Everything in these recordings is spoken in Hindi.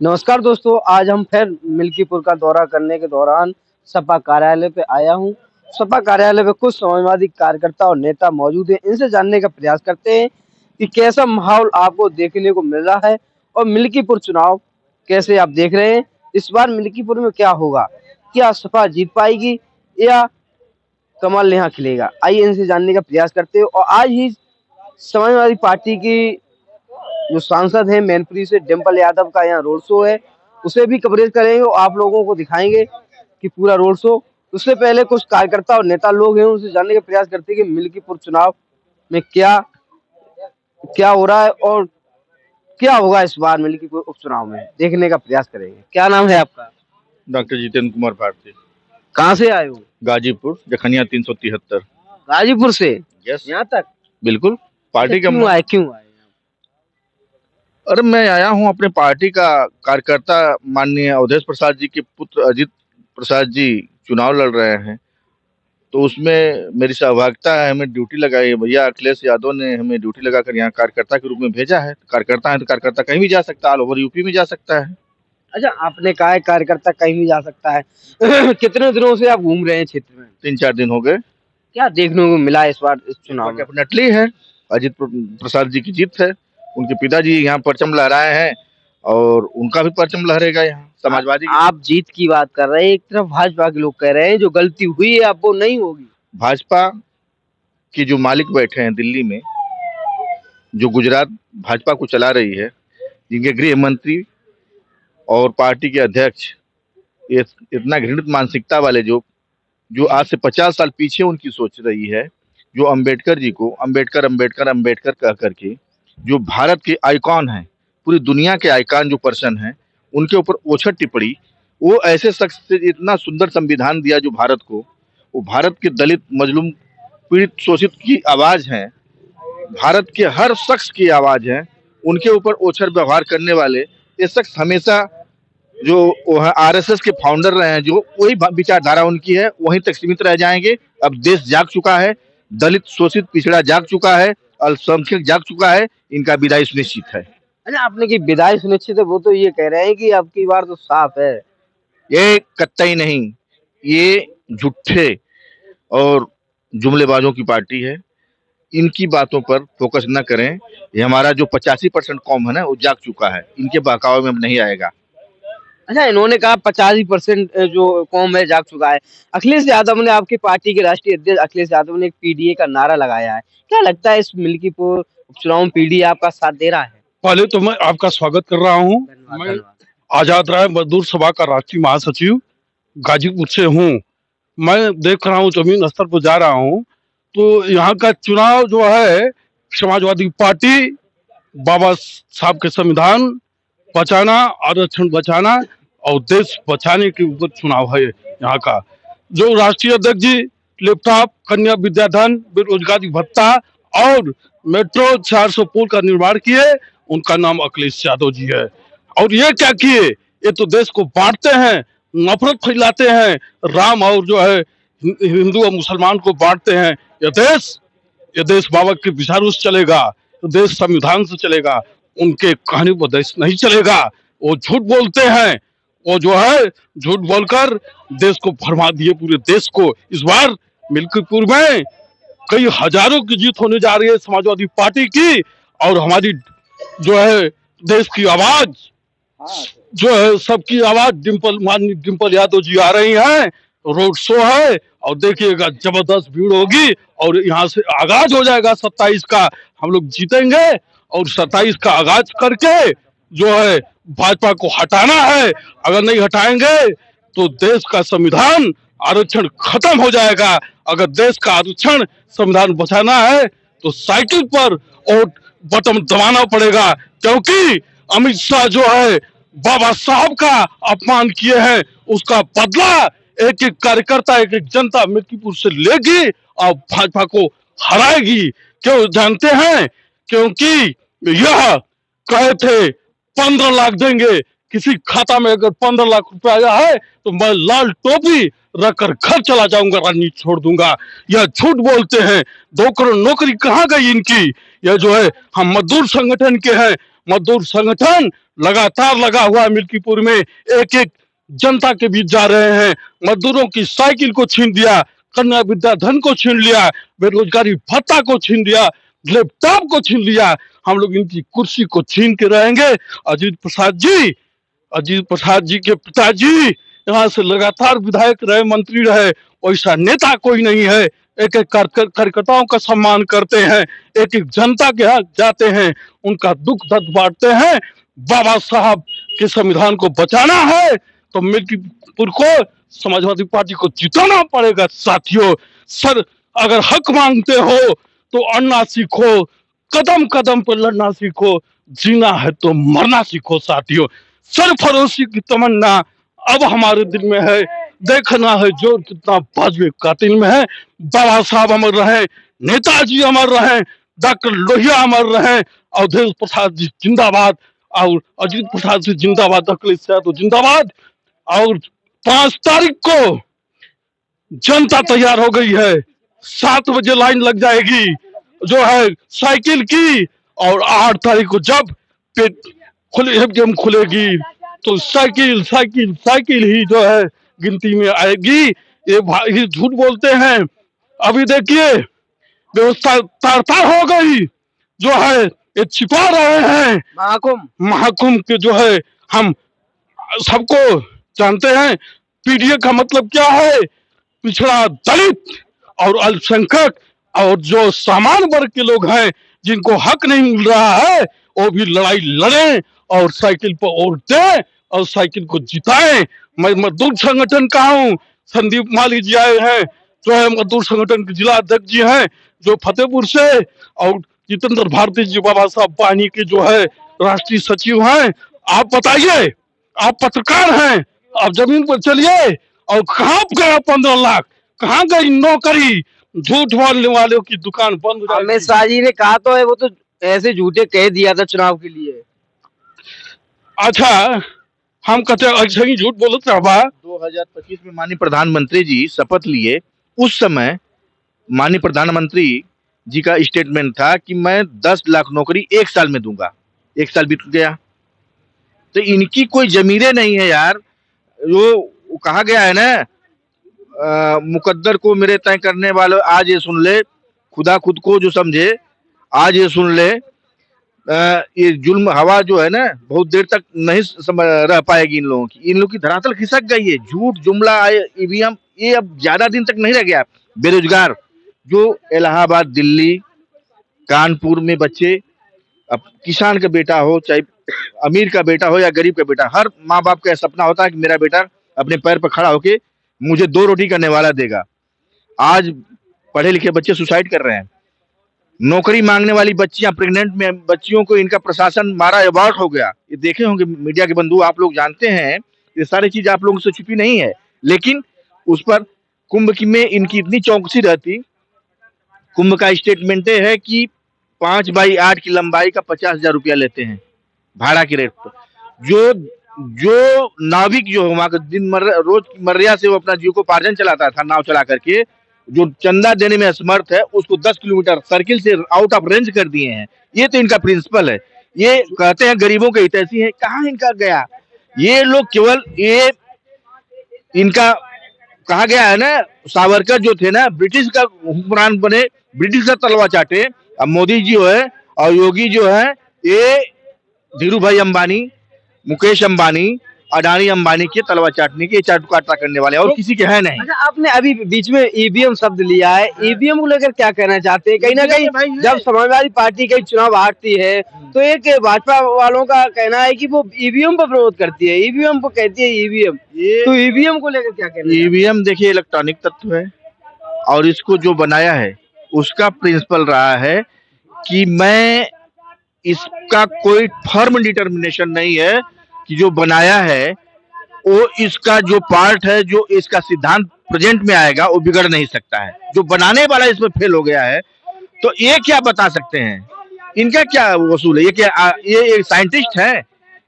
नमस्कार दोस्तों, आज हम फिर मिल्कीपुर का दौरा करने के दौरान सपा कार्यालय पे आया हूँ। सपा कार्यालय पे कुछ समाजवादी कार्यकर्ता और नेता मौजूद हैं। इनसे जानने का प्रयास करते हैं कि कैसा माहौल आपको देखने को मिल रहा है और मिल्कीपुर चुनाव कैसे आप देख रहे हैं। इस बार मिल्कीपुर में क्या होगा, क्या सपा जीत पाएगी या कमल यहाँ खिलेगा? आइए इनसे जानने का प्रयास करते हैं। और आज ही समाजवादी पार्टी की जो सांसद है मैनपुरी से डिम्पल यादव का यहाँ रोड शो है, उसे भी कवरेज करेंगे और आप लोगों को दिखाएंगे कि पूरा रोड शो। उससे पहले कुछ कार्यकर्ता और नेता लोग हैं, उनसे जानने का प्रयास करते हैं कि मिल्कीपुर चुनाव में क्या क्या हो रहा है और क्या होगा इस बार मिल्कीपुर उपचुनाव में, देखने का प्रयास करेंगे। क्या नाम है आपका? डॉक्टर जितेंद्र कुमार भारती। कहाँ से आए हो? गाजीपुर, जखनिया 373। गाजीपुर से यस, यहाँ तक? बिल्कुल। पार्टी का क्यों आए? अरे मैं आया हूँ अपने पार्टी का कार्यकर्ता माननीय अवधेश प्रसाद जी के पुत्र अजित प्रसाद जी चुनाव लड़ रहे हैं, तो उसमें मेरी सहभागिता है। हमें ड्यूटी लगाई है भैया अखिलेश यादव ने, हमें ड्यूटी लगाकर यहाँ कार्यकर्ता के रूप में भेजा है। कार्यकर्ता है तो कार्यकर्ता कहीं भी जा सकता है, ऑल ओवर यूपी में जा सकता है। अच्छा, आपने कहा है कार्यकर्ता कहीं भी जा सकता है। कितने दिनों से आप घूम रहे हैं क्षेत्र में? 3-4 दिन हो गए। क्या देखने को मिला इस बार इस चुनाव में? डेफिनेटली है, अजित प्रसाद जी की जीत है। उनके पिताजी यहाँ परचम लहराए हैं और उनका भी परचम लहरेगा यहाँ समाजवादी। आप जीत की बात कर रहे हैं, एक तरफ भाजपा के लोग कह रहे हैं जो गलती हुई है अब वो नहीं होगी। भाजपा की जो मालिक बैठे हैं दिल्ली में, जो गुजरात भाजपा को चला रही है, जिनके गृह मंत्री और पार्टी के अध्यक्ष इतना घृणित मानसिकता वाले जो आज से 50 साल पीछे उनकी सोच रही है, जो अंबेडकर जी को अंबेडकर अंबेडकर अंबेडकर कह करके जो भारत के आइकॉन हैं, पूरी दुनिया के आइकॉन जो पर्सन हैं, उनके ऊपर ओछट टिप्पणी। वो ऐसे शख्स से इतना सुंदर संविधान दिया जो भारत को, वो भारत के दलित मजलूम पीड़ित शोषित की आवाज है, भारत के हर शख्स की आवाज है। उनके ऊपर ओछट व्यवहार करने वाले ये शख्स हमेशा जो आरएसएस के फाउंडर रहे हैं, जो वही विचारधारा उनकी है, वहीं तक सीमित रह जाएंगे। अब देश जाग चुका है, दलित शोषित पिछड़ा जाग चुका है, अल्पसंख्यक जाग चुका है, इनका विदाई सुनिश्चित है। अच्छा, आपने की विदाई सुनिश्चित है, वो तो ये कह रहे हैं कि अब की बार तो साफ है। ये कतई नहीं, ये झूठे और जुमलेबाजों की पार्टी है। इनकी बातों पर फोकस न करें। ये हमारा जो 85% कौम है ना, वो जाग चुका है, इनके बहकावे में अब नहीं आएगा। अच्छा, इन्होंने कहा 85% जो कौम है जाग चुका है। अखिलेश यादव ने, आपकी पार्टी के राष्ट्रीय अध्यक्ष अखिलेश यादव ने एक पीडीए का नारा लगाया है। क्या लगता है इस मिल्कीपुर उपचुनाव में पीडीए आपका साथ दे रहा है? पहले तो मैं आपका स्वागत कर रहा हूँ। मैं आजाद राय मजदूर सभा का राष्ट्रीय महासचिव गाजीपुर से हूँ। मैं देख रहा हूँ, जमीन स्तर पर जा रहा हूँ, तो यहाँ का चुनाव जो है, समाजवादी पार्टी बाबा साहब के संविधान बचाना, आरक्षण बचाना और देश बचाने के ऊपर चुनाव है। यहाँ का जो राष्ट्रीय अध्यक्ष जी लैपटॉप, कन्या विद्याधन, बेरोजगारी भत्ता और मेट्रो 400 पुल का निर्माण किए, उनका नाम अखिलेश यादव जी है। और ये क्या किए? ये तो देश को बांटते हैं, नफरत फैलाते हैं, राम और जो है हिंदू और मुसलमान को बांटते हैं। ये देश बाबा के विचारों से चलेगा, तो देश संविधान से चलेगा, उनके कहने पर देश नहीं चलेगा। वो झूठ बोलते हैं, वो जो है झूठ बोलकर देश को भरमा दिए, पूरे देश को। इस बार मिल्कीपुर में कई हजारों की जीत होने जा रही है समाजवादी पार्टी की, और हमारी जो है देश की आवाज जो है, सबकी आवाज माननीय डिम्पल यादव जी आ रही हैं। रोड शो है और देखिएगा, जबरदस्त भीड़ होगी और यहाँ से आगाज हो जाएगा 27 का। हम लोग जीतेंगे और 27 का आगाज करके जो है भाजपा को हटाना है। अगर नहीं हटाएंगे तो देश का संविधान आरक्षण खत्म हो जाएगा। अगर देश का आरक्षण संविधान बचाना है तो साइकिल पर और बटन दबाना पड़ेगा, क्योंकि अमित शाह जो है बाबा साहब का अपमान किए हैं, उसका बदला एक एक कार्यकर्ता, एक एक जनता मिल्कीपुर से लेगी और भाजपा को हराएगी। क्यों जानते हैं? क्योंकि यह कहे थे 15 लाख देंगे, किसी खाता में अगर 15 लाख रुपया आया है तो मैं लाल टोपी रखकर घर चला जाऊंगा, राजनीति छोड़ दूंगा। यह झूठ बोलते हैं। 2 करोड़ नौकरी कहाँ गई इनकी? यह जो है, हम मजदूर संगठन के हैं। मजदूर संगठन लगातार लगा हुआ है मिल्कीपुर में, एक एक जनता के बीच जा रहे हैं। मजदूरों की साइकिल को छीन दिया, कन्या विद्याधन को छीन लिया, बेरोजगारी भत्ता को छीन लिया, लैपटॉप को छीन लिया। हम लोग इनकी कुर्सी को छीन के रहेंगे। अजीत प्रसाद जी, अजीत प्रसाद जी के पिताजी यहाँ से लगातार विधायक रहे, मंत्री रहे। वैसा नेता कोई नहीं है। एक एक कार्यकर्ताओं का सम्मान करते हैं, एक एक जनता के यहाँ जाते हैं, उनका दुख दर्द बांटते हैं। बाबा साहब के संविधान को बचाना है तो मिल्कीपुर को समाजवादी पार्टी को जिताना पड़ेगा साथियों। सर, अगर हक मांगते हो तो अड़ना सीखो, कदम कदम पर लड़ना सीखो, जीना है तो मरना सीखो साथियों। सरफरोशी की तमन्ना अब हमारे दिल में है, देखना है जोर कितना बाजवे कातिल में है। बाबा साहब अमर रहे, नेताजी अमर रहे, डॉक्टर लोहिया अमर रहे, अवधेश प्रसाद जी जिंदाबाद, और अजीत प्रसाद जी जिंदाबाद, अखिलेश यादव जिंदाबाद। और 5 तारीख को जनता तैयार हो गई है। 7 बजे लाइन लग जाएगी जो है साइकिल की, और 8 तारीख को जब एटीएम खुलेगी तो साइकिल साइकिल साइकिल ही जो है गिनती में आएगी। ये भाई झूठ बोलते हैं। अभी देखिए व्यवस्था तार तार हो गई, जो है ये छिपा रहे हैं। महाकुंभ के जो है हम सबको जानते हैं। पीडीए का मतलब क्या है? पिछड़ा, दलित और अल्पसंख्यक और जो सामान्य वर्ग के लोग हैं जिनको हक नहीं मिल रहा है, वो भी लड़ाई लड़ें और साइकिल पर वोट दें और साइकिल को जिताएं। मैं मजदूर संगठन का हूँ। संदीप माली जी आए हैं, जो है मजदूर संगठन के जिला अध्यक्ष जी हैं, जो फतेहपुर से, और जितेंद्र भारती जी बाबा साहब पानी के जो है राष्ट्रीय सचिव हैं। आप बताइए, आप पत्रकार हैं, आप जमीन पर चलिए, और कहाँ गया 15 लाख? कहाँ गई नौकरी? झूठ बोलने वालों की दुकान बंद हो जाएगी। अमित शाह जी ने कहा तो है, वो तो ऐसे झूठे कह दिया था चुनाव के लिए। अच्छा, हम कहते हैं ऐसे ही झूठ बोलते हैं। 2025 में माननीय प्रधानमंत्री जी शपथ लिए, उस समय माननीय प्रधानमंत्री जी का स्टेटमेंट था कि मैं 10 लाख नौकरी 1 साल में दूंगा। 1 साल बीत गया, तो इनकी कोई जमीरें नहीं है यार। जो कहा गया है ना, मुकद्दर को मेरे तय करने वाले आज ये सुन ले, खुदा खुद को जो समझे आज ये सुन ले। ये जुल्म हवा जो है ना बहुत देर तक नहीं रह पाएगी इन लोगों की। इन लोगों की धरातल खिसक गई है। झूठ, जुमला, ईवीएम, ये अब ज्यादा दिन तक नहीं रह गया। बेरोजगार जो इलाहाबाद, दिल्ली, कानपुर में बच्चे, अब किसान का बेटा हो, चाहे अमीर का बेटा हो या गरीब का बेटा, हर माँ बाप का सपना होता है कि मेरा बेटा अपने पैर पर खड़ा होके मुझे 2 रोटी का निवाला देगा। आज पढ़े लिखे बच्चे सुसाइड कर रहे हैं। नौकरी मांगने वाली बच्चियां, प्रेग्नेंट में बच्चियों को इनका प्रशासन मारा, अबॉर्ट हो गया। ये देखे होंगे मीडिया के बंधु, आप लोग जानते हैं, ये सारी चीज आप लोगों से छुपी नहीं है। लेकिन उस पर कुंभ की में इनकी इतनी चौकसी रहती। कुंभ का स्टेटमेंट है कि 5x8 की लंबाई का 50,000 रुपया लेते हैं भाड़ा की रेट पर। जो नाविक जो वहां का रोज की मर्या से वो अपना जीविकोपार्जन चलाता था नाव चला करके, जो चंदा देने में असमर्थ है, उसको 10 किलोमीटर सर्किल से आउट ऑफ रेंज कर दिए हैं। ये तो इनका प्रिंसिपल है। ये कहते हैं गरीबों के हितैषी है। कहाँ इनका गया? ये लोग केवल ये इनका कहा गया है ना, सावरकर जो थे ना, ब्रिटिश का हुक्मरान बने, ब्रिटिश का तलवा चाटे। अब मोदी जी जो है और योगी जो है, ये धीरू भाई अंबानी, मुकेश अंबानी, अडानी अंबानी के तलवा चाटने के चाटुकाटा करने वाले, और किसी के है नहीं। अच्छा, आपने अभी बीच में ईवीएम शब्द लिया है। ईवीएम को लेकर क्या कहना चाहते हैं? कहीं ना कहीं जब समाजवादी पार्टी कहीं चुनाव हारती है तो एक भाजपा वालों का कहना है कि वो ईवीएम पर विरोध करती है, ईवीएम को कहती है ईवीएम। तो ईवीएम को लेकर क्या कहना है? ईवीएम देखिए इलेक्ट्रॉनिक तत्व है, और इसको जो बनाया है उसका प्रिंसिपल रहा है कि मैं, इसका कोई फर्म डिटर्मिनेशन नहीं है कि जो बनाया है वो इसका जो पार्ट है, जो इसका सिद्धांत प्रेजेंट में आएगा वो बिगड़ नहीं सकता है। जो बनाने वाला इसमें फेल हो गया है, तो ये क्या बता सकते हैं? इनका क्या वसूल है? ये क्या ये एक साइंटिस्ट है?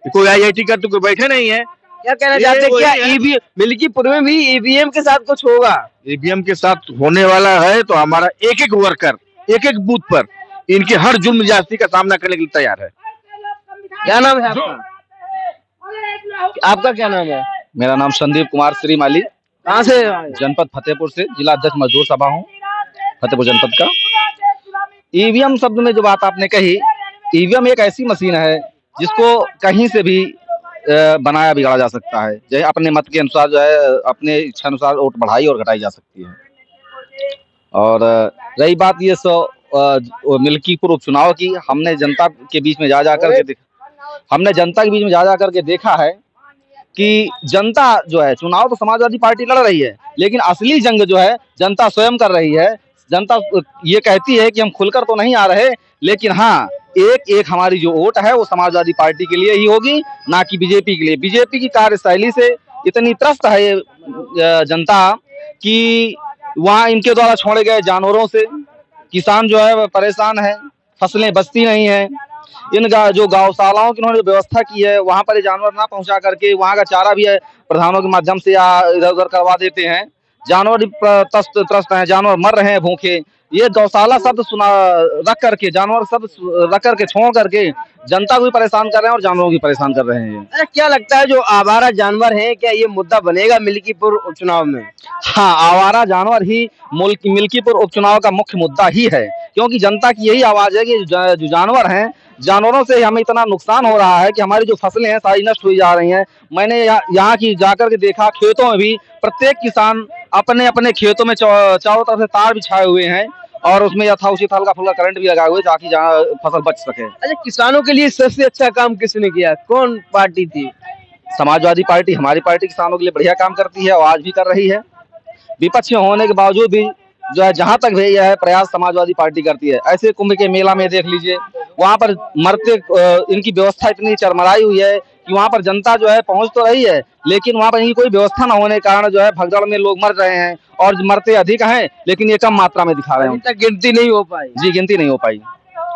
कोई IIT का तो कोई बैठे नहीं है। क्या कहना ये चाहते हैं, वही क्या है। ईवीएम मिल्कीपुर में भी ईवीएम के साथ कुछ होगा? ईवीएम के साथ होने वाला है तो हमारा एक एक वर्कर एक एक बूथ पर इनके हर जुल्म ज्यादती का सामना करने के लिए तैयार है। क्या नाम है आपका? आपका क्या नाम है? मेरा नाम संदीप कुमार श्रीमाली, कहाँ से आए? जनपद फतेहपुर से, जिला अध्यक्ष मजदूर सभा हूँ फतेहपुर जनपद का। ईवीएम शब्द में जो बात आपने कही, ईवीएम एक ऐसी मशीन है जिसको कहीं से भी बनाया बिगाड़ा जा सकता है। जैसे अपने मत के अनुसार जो है अपने इच्छा अनुसार वोट बढ़ाई और घटाई जा सकती है। और रही बात ये मिल्कीपुर उपचुनाव की, हमने जनता के बीच में जा करके देखा है कि जनता जो है, चुनाव तो समाजवादी पार्टी लड़ रही है, लेकिन असली जंग जो है जनता स्वयं कर रही है। जनता ये कहती है कि हम खुलकर तो नहीं आ रहे, लेकिन हाँ, एक एक हमारी जो वोट है वो समाजवादी पार्टी के लिए ही होगी, ना कि बीजेपी के लिए। बीजेपी की कार्यशैली से इतनी त्रस्त है ये जनता कि वहाँ इनके द्वारा छोड़े गए जानवरों से किसान जो है वह परेशान है, फसलें बचती नहीं है। इन जो गौशालाओं की उन्होंने व्यवस्था की है, वहां पर ये जानवर ना पहुंचा करके वहां का चारा भी है प्रधानों के माध्यम से या इधर उधर करवा देते हैं। जानवर त्रस्त हैं, जानवर मर रहे हैं भूखे। ये गौशाला शब्द सुना रख करके, जानवर शब्द रख करके छोड़ करके जनता को भी परेशान कर रहे हैं और जानवरों को भी परेशान कर रहे हैं। अच्छा, क्या लगता है जो आवारा जानवर हैं, क्या ये मुद्दा बनेगा मिल्कीपुर उपचुनाव में? हाँ, आवारा जानवर ही मिल्कीपुर उपचुनाव का मुख्य मुद्दा ही है, क्योंकि जनता की यही आवाज है कि जो जानवर हैं, जानवरों से हमें इतना नुकसान हो रहा है कि हमारी जो फसलें हैं सारी नष्ट हुई जा रही हैं। मैंने यहाँ की जाकर के देखा, खेतों में भी प्रत्येक किसान अपने अपने खेतों में चारों तरफ से तार बिछाए हुए हैं और उसमें यथाउचित हल्का फुल्का करंट भी लगाए हुए ताकि जहाँ फसल बच सके। अच्छा, किसानों के लिए सबसे अच्छा काम किसने किया, कौन पार्टी थी? समाजवादी पार्टी, हमारी पार्टी किसानों के लिए बढ़िया काम करती है और आज भी कर रही है। विपक्ष में होने के बावजूद भी जो है जहां तक भी यह है प्रयास समाजवादी पार्टी करती है। ऐसे कुंभ के मेला में देख लीजिए, वहां पर इनकी व्यवस्था इतनी चरमराई हुई है कि वहां पर जनता जो है पहुंच तो रही है, लेकिन वहां पर इनकी कोई व्यवस्था न होने के कारण जो है भगदड़ में लोग मर रहे हैं और मरते अधिक हैं, लेकिन ये कम मात्रा में दिखा रहे हैं। अभी तक गिनती नहीं हो पाई। जी, गिनती नहीं हो पाई।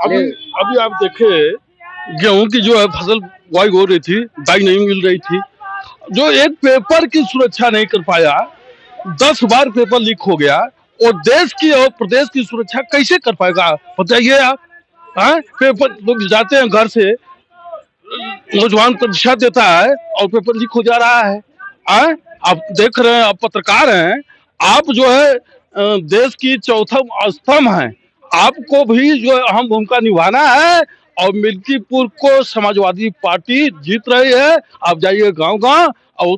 अभी आप देखे, गेहूं की जो है फसल बुआई हो रही थी, दाई नहीं मिल रही थी। जो एक पेपर की सुरक्षा नहीं कर पाया, 10 बार पेपर लीक हो गया, और देश की और प्रदेश की सुरक्षा कैसे कर पाएगा बताइए आप? हाँ, पेपर लोग जाते हैं घर से, नौजवान परीक्षा देता है और पेपर लीक हो जा रहा है। आप देख रहे हैं, आप पत्रकार हैं, आप जो है देश की चौथा स्तंभ हैं, आपको भी जो है अहम भूमिका निभाना है। और मिल्कीपुर को समाजवादी पार्टी जीत रही है। आप जाइए गांव गांव और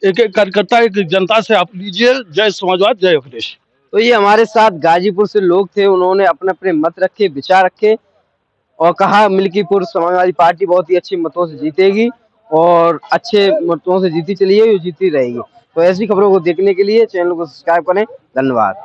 एक एक कार्यकर्ता, एक जनता से आप लीजिए, जय समाजवाद, जय अखिलेश। तो ये हमारे साथ गाजीपुर से लोग थे, उन्होंने अपने अपने मत रखे, विचार रखे और कहा मिल्कीपुर समाजवादी पार्टी बहुत ही अच्छे मतों से जीतेगी और अच्छे मतों से जीती चली है, जीती रहेगी। तो ऐसी खबरों को देखने के लिए चैनल को सब्सक्राइब करें। धन्यवाद।